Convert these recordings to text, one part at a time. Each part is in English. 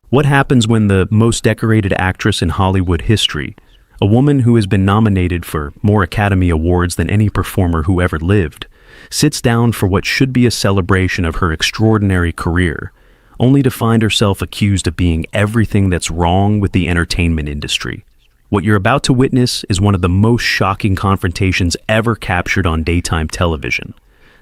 What happens when the most decorated actress in Hollywood history, a woman who has been nominated for more Academy Awards than any performer who ever lived, sits down for what should be a celebration of her extraordinary career, only to find herself accused of being everything that's wrong with the entertainment industry? What you're about to witness is one of the most shocking confrontations ever captured on daytime television.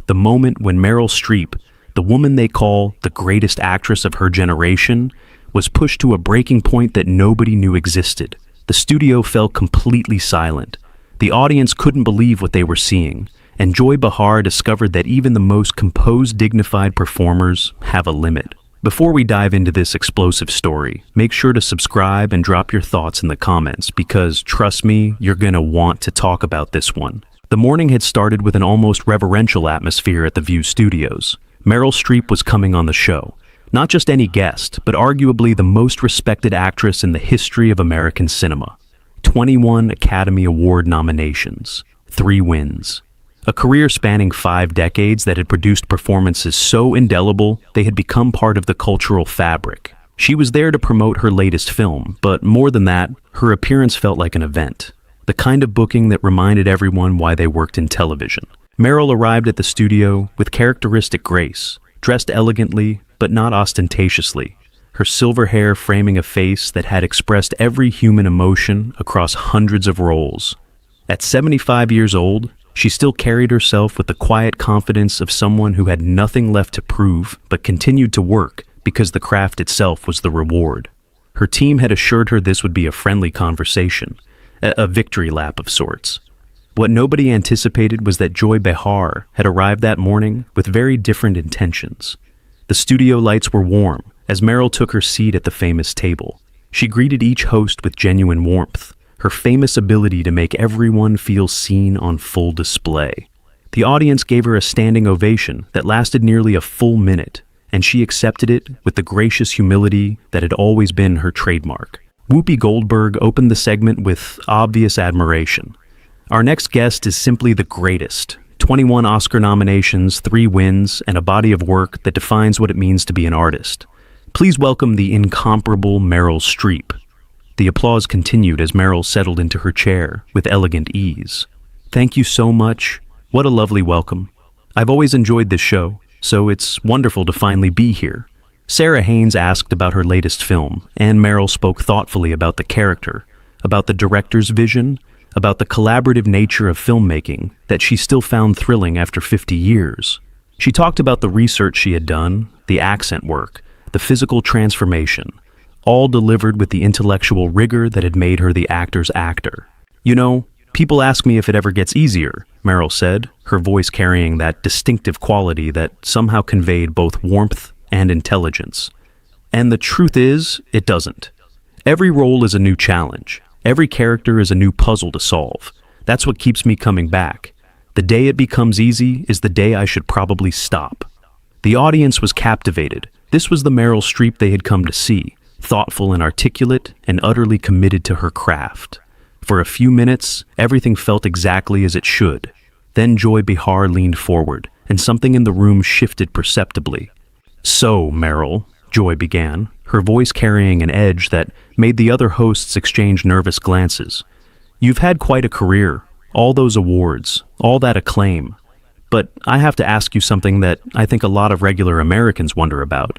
The moment when Meryl Streep, the woman they call the greatest actress of her generation, was pushed to a breaking point that nobody knew existed. The studio fell completely silent. The audience couldn't believe what they were seeing, and Joy Behar discovered that even the most composed, dignified performers have a limit. Before we dive into this explosive story, make sure to subscribe and drop your thoughts in the comments because, trust me, you're gonna want to talk about this one. The morning had started with an almost reverential atmosphere at the View Studios. Meryl Streep was coming on the show. Not just any guest, but arguably the most respected actress in the history of American cinema. 21 Academy Award nominations, 3 wins. A career spanning 5 decades that had produced performances so indelible they had become part of the cultural fabric. She was there to promote her latest film, but more than that, her appearance felt like an event. The kind of booking that reminded everyone why they worked in television. Meryl arrived at the studio with characteristic grace, dressed elegantly, but not ostentatiously, her silver hair framing a face that had expressed every human emotion across hundreds of roles. At 75 years old, she still carried herself with the quiet confidence of someone who had nothing left to prove but continued to work because the craft itself was the reward. Her team had assured her this would be a friendly conversation, a victory lap of sorts. What nobody anticipated was that Joy Behar had arrived that morning with very different intentions. The studio lights were warm as Meryl took her seat at the famous table. She greeted each host with genuine warmth, her famous ability to make everyone feel seen on full display. The audience gave her a standing ovation that lasted nearly a full minute, and she accepted it with the gracious humility that had always been her trademark. Whoopi Goldberg opened the segment with obvious admiration. Our next guest is simply the greatest. 21 Oscar nominations, 3 wins, and a body of work that defines what it means to be an artist. Please welcome the incomparable Meryl Streep. The applause continued as Meryl settled into her chair with elegant ease. Thank you so much. What a lovely welcome. I've always enjoyed this show, so it's wonderful to finally be here. Sarah Haynes asked about her latest film, and Meryl spoke thoughtfully about the character, about the director's vision, about the collaborative nature of filmmaking that she still found thrilling after 50 years. She talked about the research she had done, the accent work, the physical transformation, all delivered with the intellectual rigor that had made her the actor's actor. You know, people ask me if it ever gets easier, Meryl said, her voice carrying that distinctive quality that somehow conveyed both warmth and intelligence. And the truth is, it doesn't. Every role is a new challenge. Every character is a new puzzle to solve. That's what keeps me coming back. The day it becomes easy is the day I should probably stop. The audience was captivated. This was the Meryl Streep they had come to see, thoughtful and articulate and utterly committed to her craft. For a few minutes, everything felt exactly as it should. Then Joy Behar leaned forward, and something in the room shifted perceptibly. "So, Meryl," Joy began, her voice carrying an edge that made the other hosts exchange nervous glances. "You've had quite a career, all those awards, all that acclaim. But I have to ask you something that I think a lot of regular Americans wonder about.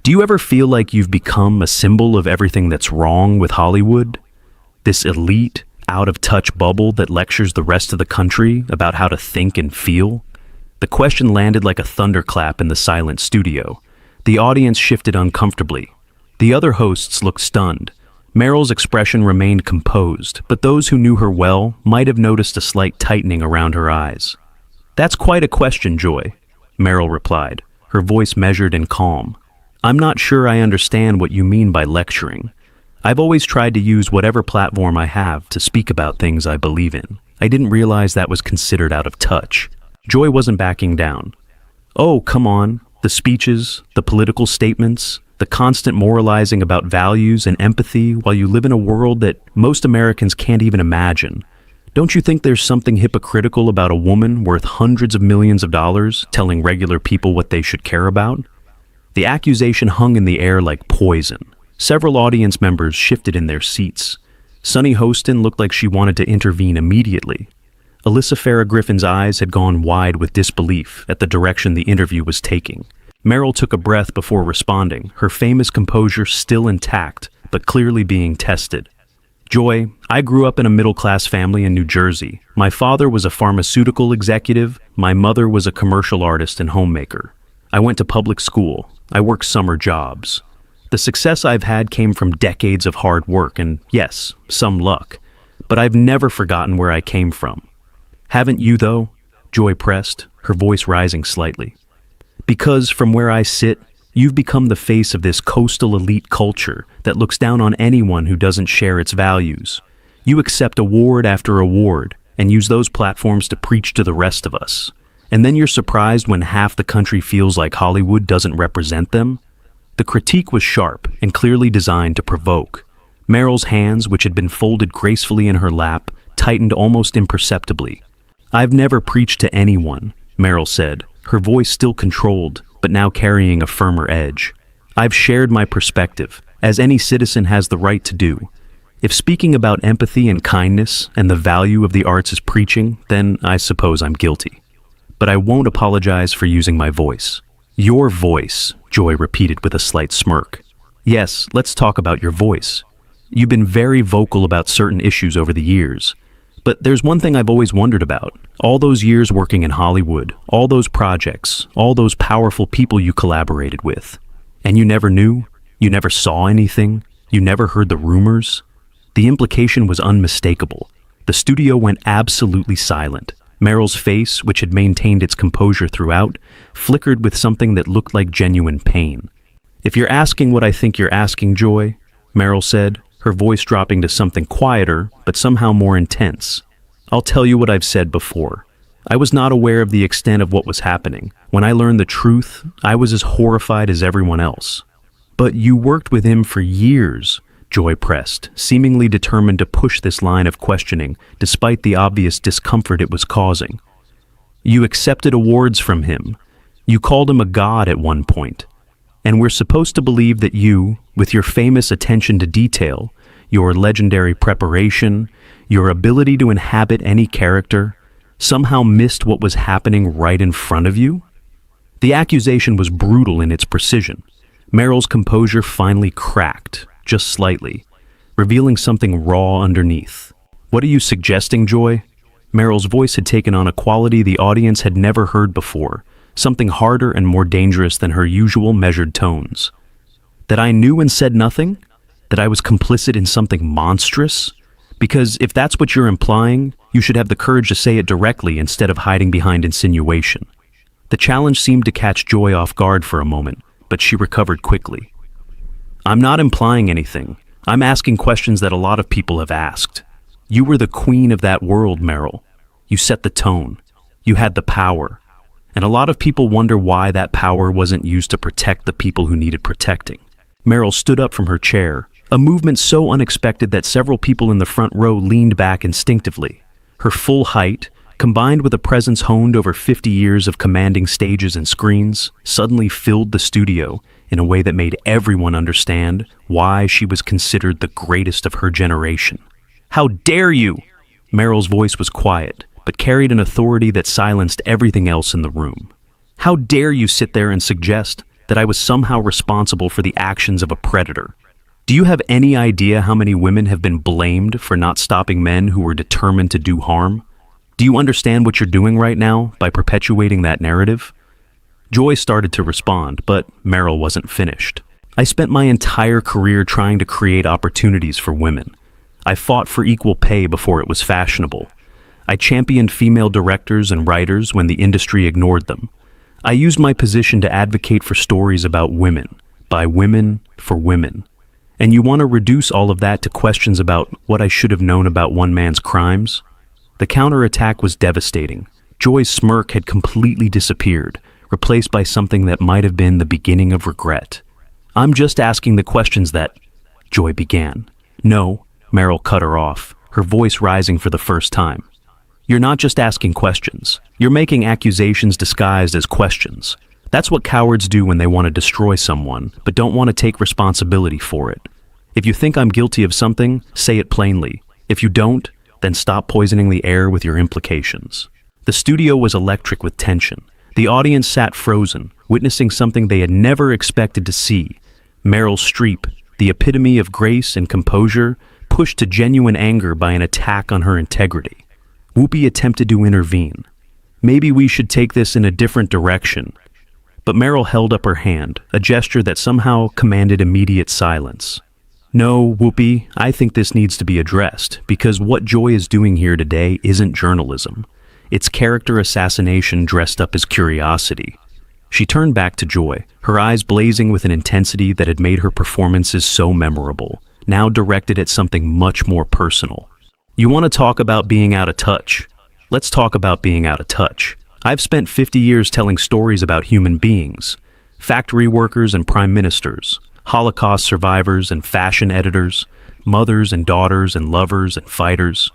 Do you ever feel like you've become a symbol of everything that's wrong with Hollywood? This elite, out-of-touch bubble that lectures the rest of the country about how to think and feel?" The question landed like a thunderclap in the silent studio. The audience shifted uncomfortably. The other hosts looked stunned. Meryl's expression remained composed, but those who knew her well might have noticed a slight tightening around her eyes. "That's quite a question, Joy," Meryl replied, her voice measured and calm. "I'm not sure I understand what you mean by lecturing. I've always tried to use whatever platform I have to speak about things I believe in. I didn't realize that was considered out of touch." Joy wasn't backing down. "Oh, come on. The speeches, the political statements, the constant moralizing about values and empathy while you live in a world that most Americans can't even imagine. Don't you think there's something hypocritical about a woman worth hundreds of millions of dollars telling regular people what they should care about?" The accusation hung in the air like poison. Several audience members shifted in their seats. Sunny Hostin looked like she wanted to intervene immediately. Alyssa Farah Griffin's eyes had gone wide with disbelief at the direction the interview was taking. Meryl took a breath before responding, her famous composure still intact, but clearly being tested. Joy, I grew up in a middle-class family in New Jersey. My father was a pharmaceutical executive. My mother was a commercial artist and homemaker. I went to public school. I worked summer jobs. The success I've had came from decades of hard work and, yes, some luck. But I've never forgotten where I came from. Haven't you, though? Joy pressed, her voice rising slightly. Because from where I sit, you've become the face of this coastal elite culture that looks down on anyone who doesn't share its values. You accept award after award and use those platforms to preach to the rest of us. And then you're surprised when half the country feels like Hollywood doesn't represent them? The critique was sharp and clearly designed to provoke. Meryl's hands, which had been folded gracefully in her lap, tightened almost imperceptibly. I've never preached to anyone, Meryl said, her voice still controlled, but now carrying a firmer edge. I've shared my perspective, as any citizen has the right to do. If speaking about empathy and kindness and the value of the arts is preaching, then I suppose I'm guilty. But I won't apologize for using my voice. Your voice, Joy repeated with a slight smirk. Yes, let's talk about your voice. You've been very vocal about certain issues over the years. But there's one thing I've always wondered about. All those years working in Hollywood, all those projects, all those powerful people you collaborated with. And you never knew? You never saw anything? You never heard the rumors? The implication was unmistakable. The studio went absolutely silent. Meryl's face, which had maintained its composure throughout, flickered with something that looked like genuine pain. If you're asking what I think you're asking, Joy, Meryl said, her voice dropping to something quieter, but somehow more intense. I'll tell you what I've said before. I was not aware of the extent of what was happening. When I learned the truth, I was as horrified as everyone else. But you worked with him for years, Joy pressed, seemingly determined to push this line of questioning, despite the obvious discomfort it was causing. You accepted awards from him. You called him a god at one point. And we're supposed to believe that you, with your famous attention to detail, your legendary preparation, your ability to inhabit any character, somehow missed what was happening right in front of you? The accusation was brutal in its precision. Meryl's composure finally cracked, just slightly, revealing something raw underneath. What are you suggesting, Joy? Meryl's voice had taken on a quality the audience had never heard before, something harder and more dangerous than her usual measured tones. That I knew and said nothing? That I was complicit in something monstrous? Because if that's what you're implying, you should have the courage to say it directly instead of hiding behind insinuation. The challenge seemed to catch Joy off guard for a moment, but she recovered quickly. I'm not implying anything. I'm asking questions that a lot of people have asked. You were the queen of that world, Meryl. You set the tone. You had the power. And a lot of people wonder why that power wasn't used to protect the people who needed protecting. Meryl stood up from her chair, a movement so unexpected that several people in the front row leaned back instinctively. Her full height, combined with a presence honed over 50 years of commanding stages and screens, suddenly filled the studio in a way that made everyone understand why she was considered the greatest of her generation. How dare you? Meryl's voice was quiet, but carried an authority that silenced everything else in the room. How dare you sit there and suggest that I was somehow responsible for the actions of a predator? Do you have any idea how many women have been blamed for not stopping men who were determined to do harm? Do you understand what you're doing right now by perpetuating that narrative? Joy started to respond, but Meryl wasn't finished. I spent my entire career trying to create opportunities for women. I fought for equal pay before it was fashionable. I championed female directors and writers when the industry ignored them. I used my position to advocate for stories about women, by women, for women. And you want to reduce all of that to questions about what I should have known about one man's crimes? The counterattack was devastating. Joy's smirk had completely disappeared, replaced by something that might have been the beginning of regret. I'm just asking the questions that... Joy began. No, Meryl cut her off, her voice rising for the first time. You're not just asking questions. You're making accusations disguised as questions. That's what cowards do when they want to destroy someone, but don't want to take responsibility for it. If you think I'm guilty of something, say it plainly. If you don't, then stop poisoning the air with your implications. The studio was electric with tension. The audience sat frozen, witnessing something they had never expected to see. Meryl Streep, the epitome of grace and composure, pushed to genuine anger by an attack on her integrity. Whoopi attempted to intervene. Maybe we should take this in a different direction. But Meryl held up her hand, a gesture that somehow commanded immediate silence. No, Whoopi, I think this needs to be addressed, because what Joy is doing here today isn't journalism. It's character assassination dressed up as curiosity. She turned back to Joy, her eyes blazing with an intensity that had made her performances so memorable, now directed at something much more personal. You want to talk about being out of touch? Let's talk about being out of touch. I've spent 50 years telling stories about human beings, factory workers and prime ministers, Holocaust survivors and fashion editors, mothers and daughters and lovers and fighters.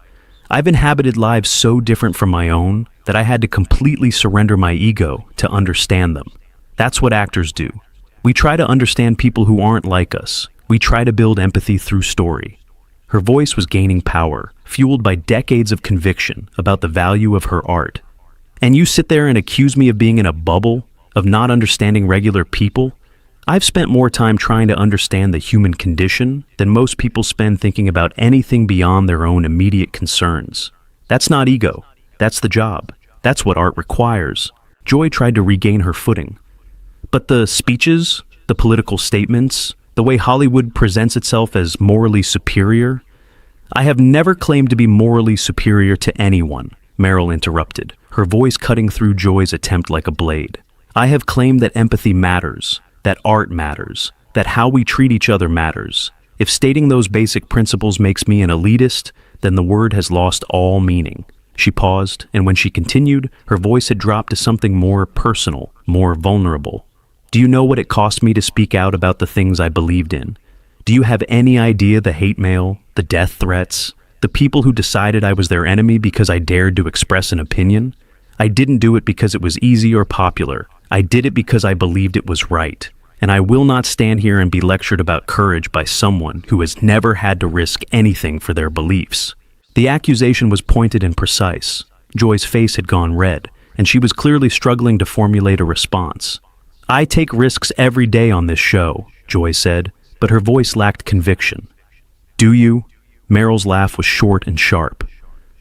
I've inhabited lives so different from my own that I had to completely surrender my ego to understand them. That's what actors do. We try to understand people who aren't like us. We try to build empathy through story. Her voice was gaining power, fueled by decades of conviction about the value of her art. And you sit there and accuse me of being in a bubble, of not understanding regular people? I've spent more time trying to understand the human condition than most people spend thinking about anything beyond their own immediate concerns. That's not ego. That's the job. That's what art requires. Joy tried to regain her footing. But the speeches, the political statements, the way Hollywood presents itself as morally superior, I have never claimed to be morally superior to anyone, Meryl interrupted, her voice cutting through Joy's attempt like a blade. I have claimed that empathy matters, that art matters, that how we treat each other matters. If stating those basic principles makes me an elitist, then the word has lost all meaning. She paused, and when she continued, her voice had dropped to something more personal, more vulnerable. Do you know what it cost me to speak out about the things I believed in? Do you have any idea the hate mail, the death threats, the people who decided I was their enemy because I dared to express an opinion? I didn't do it because it was easy or popular. I did it because I believed it was right. And I will not stand here and be lectured about courage by someone who has never had to risk anything for their beliefs. The accusation was pointed and precise. Joy's face had gone red, and she was clearly struggling to formulate a response. I take risks every day on this show, Joy said, but her voice lacked conviction. Do you? Meryl's laugh was short and sharp.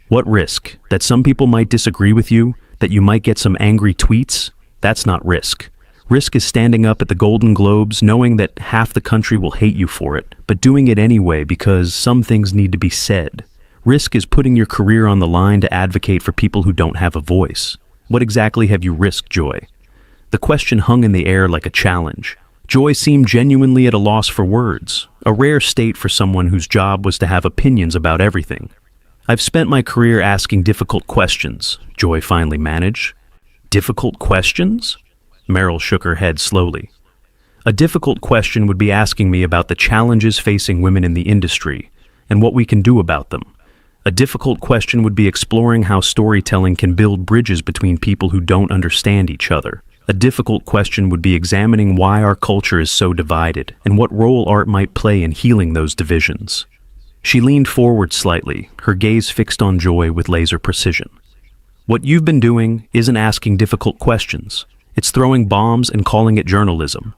What risk? That some people might disagree with you? That you might get some angry tweets? That's not risk. Risk is standing up at the Golden Globes knowing that half the country will hate you for it, but doing it anyway because some things need to be said. Risk is putting your career on the line to advocate for people who don't have a voice. What exactly have you risked, Joy? The question hung in the air like a challenge. Joy seemed genuinely at a loss for words, a rare state for someone whose job was to have opinions about everything. I've spent my career asking difficult questions, Joy finally managed. Difficult questions? Meryl shook her head slowly. A difficult question would be asking me about the challenges facing women in the industry and what we can do about them. A difficult question would be exploring how storytelling can build bridges between people who don't understand each other. A difficult question would be examining why our culture is so divided and what role art might play in healing those divisions. She leaned forward slightly, her gaze fixed on Joy with laser precision. What you've been doing isn't asking difficult questions. It's throwing bombs and calling it journalism.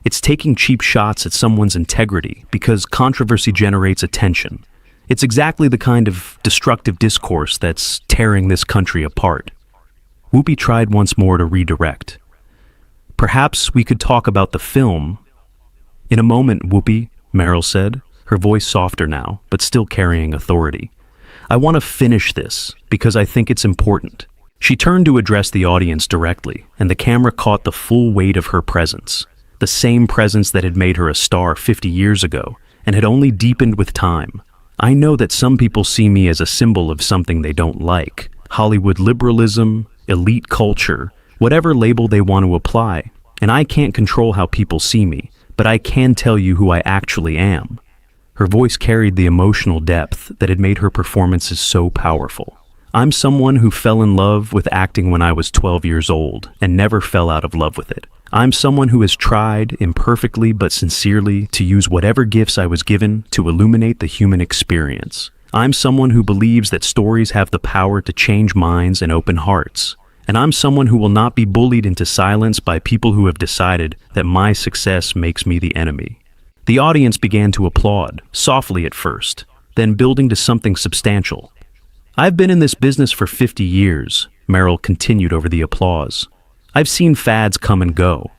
It's taking cheap shots at someone's integrity because controversy generates attention. It's exactly the kind of destructive discourse that's tearing this country apart. Whoopi tried once more to redirect. Perhaps we could talk about the film. In a moment, Whoopi, Meryl said, her voice softer now, but still carrying authority. I want to finish this because I think it's important. She turned to address the audience directly, and the camera caught the full weight of her presence, the same presence that had made her a star 50 years ago and had only deepened with time. I know that some people see me as a symbol of something they don't like, Hollywood liberalism, elite culture, whatever label they want to apply, and I can't control how people see me, but I can tell you who I actually am. Her voice carried the emotional depth that had made her performances so powerful. I'm someone who fell in love with acting when I was 12 years old and never fell out of love with it. I'm someone who has tried, imperfectly but sincerely, to use whatever gifts I was given to illuminate the human experience. I'm someone who believes that stories have the power to change minds and open hearts. And I'm someone who will not be bullied into silence by people who have decided that my success makes me the enemy. The audience began to applaud, softly at first, then building to something substantial. I've been in this business for 50 years, Meryl continued over the applause. I've seen fads come and go.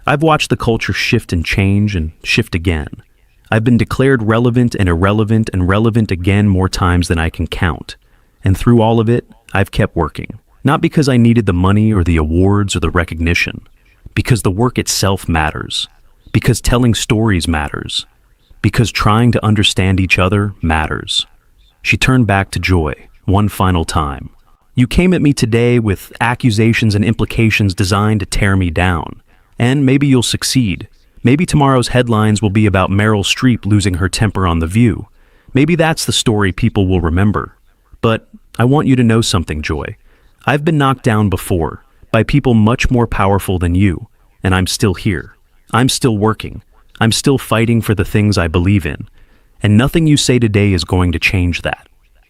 I've watched the culture shift and change and shift again. I've been declared relevant and relevant again more times than I can count. And through all of it, I've kept working. Not because I needed the money or the awards or the recognition. Because the work itself matters. Because telling stories matters. Because trying to understand each other matters. She turned back to Joy, one final time. You came at me today with accusations and implications designed to tear me down. And maybe you'll succeed. Maybe tomorrow's headlines will be about Meryl Streep losing her temper on The View. Maybe that's the story people will remember. But I want you to know something, Joy. I've been knocked down before, by people much more powerful than you, and I'm still here. I'm still working. I'm still fighting for the things I believe in. And nothing you say today is going to change that.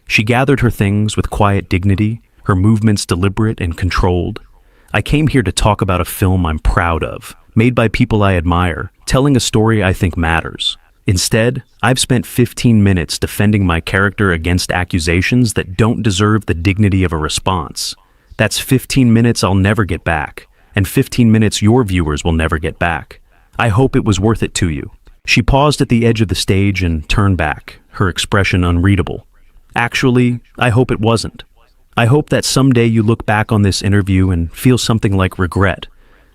She gathered her things with quiet dignity, her movements deliberate and controlled. I came here to talk about a film I'm proud of, made by people I admire, telling a story I think matters. Instead, I've spent 15 minutes defending my character against accusations that don't deserve the dignity of a response. That's 15 minutes I'll never get back, and 15 minutes your viewers will never get back. I hope it was worth it to you. She paused at the edge of the stage and turned back, her expression unreadable. Actually, I hope it wasn't. I hope that someday you look back on this interview and feel something like regret.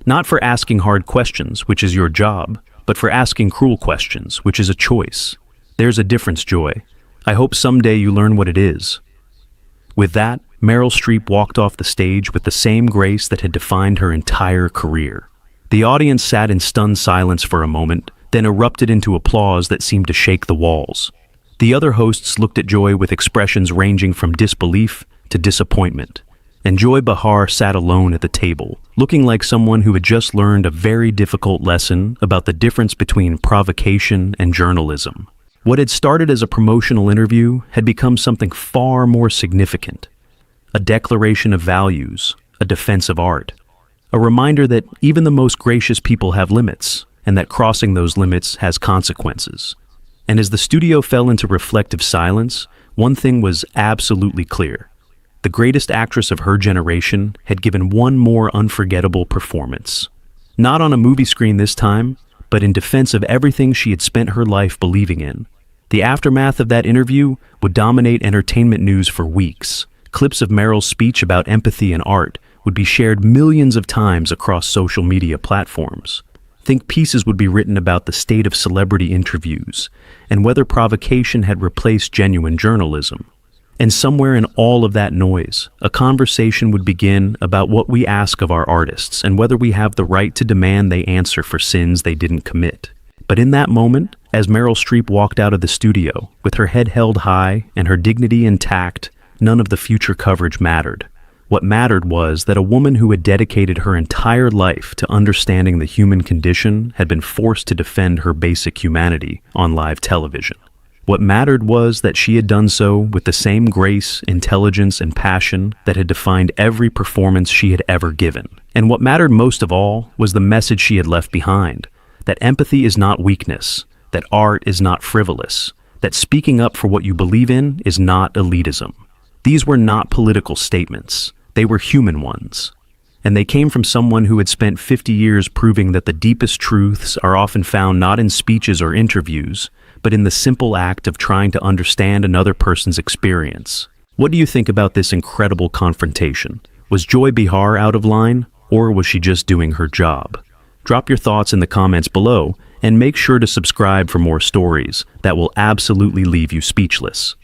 Not for asking hard questions, which is your job, but for asking cruel questions, which is a choice. There's a difference, Joy. I hope someday you learn what it is. With that, Meryl Streep walked off the stage with the same grace that had defined her entire career. The audience sat in stunned silence for a moment, then erupted into applause that seemed to shake the walls. The other hosts looked at Joy with expressions ranging from disbelief to disappointment. And Joy Behar sat alone at the table, looking like someone who had just learned a very difficult lesson about the difference between provocation and journalism. What had started as a promotional interview had become something far more significant. A declaration of values, a defense of art. A reminder that even the most gracious people have limits, and that crossing those limits has consequences. And as the studio fell into reflective silence, one thing was absolutely clear. The greatest actress of her generation had given one more unforgettable performance. Not on a movie screen this time, but in defense of everything she had spent her life believing in. The aftermath of that interview would dominate entertainment news for weeks. Clips of Meryl's speech about empathy and art would be shared millions of times across social media platforms. Think pieces would be written about the state of celebrity interviews and whether provocation had replaced genuine journalism. And somewhere in all of that noise, a conversation would begin about what we ask of our artists and whether we have the right to demand they answer for sins they didn't commit. But in that moment, as Meryl Streep walked out of the studio, with her head held high and her dignity intact, none of the future coverage mattered. What mattered was that a woman who had dedicated her entire life to understanding the human condition had been forced to defend her basic humanity on live television. What mattered was that she had done so with the same grace, intelligence, and passion that had defined every performance she had ever given. And what mattered most of all was the message she had left behind, that empathy is not weakness, that art is not frivolous, that speaking up for what you believe in is not elitism. These were not political statements. They were human ones. And they came from someone who had spent 50 years proving that the deepest truths are often found not in speeches or interviews, but in the simple act of trying to understand another person's experience. What do you think about this incredible confrontation? Was Joy Behar out of line, or was she just doing her job? Drop your thoughts in the comments below, and make sure to subscribe for more stories that will absolutely leave you speechless.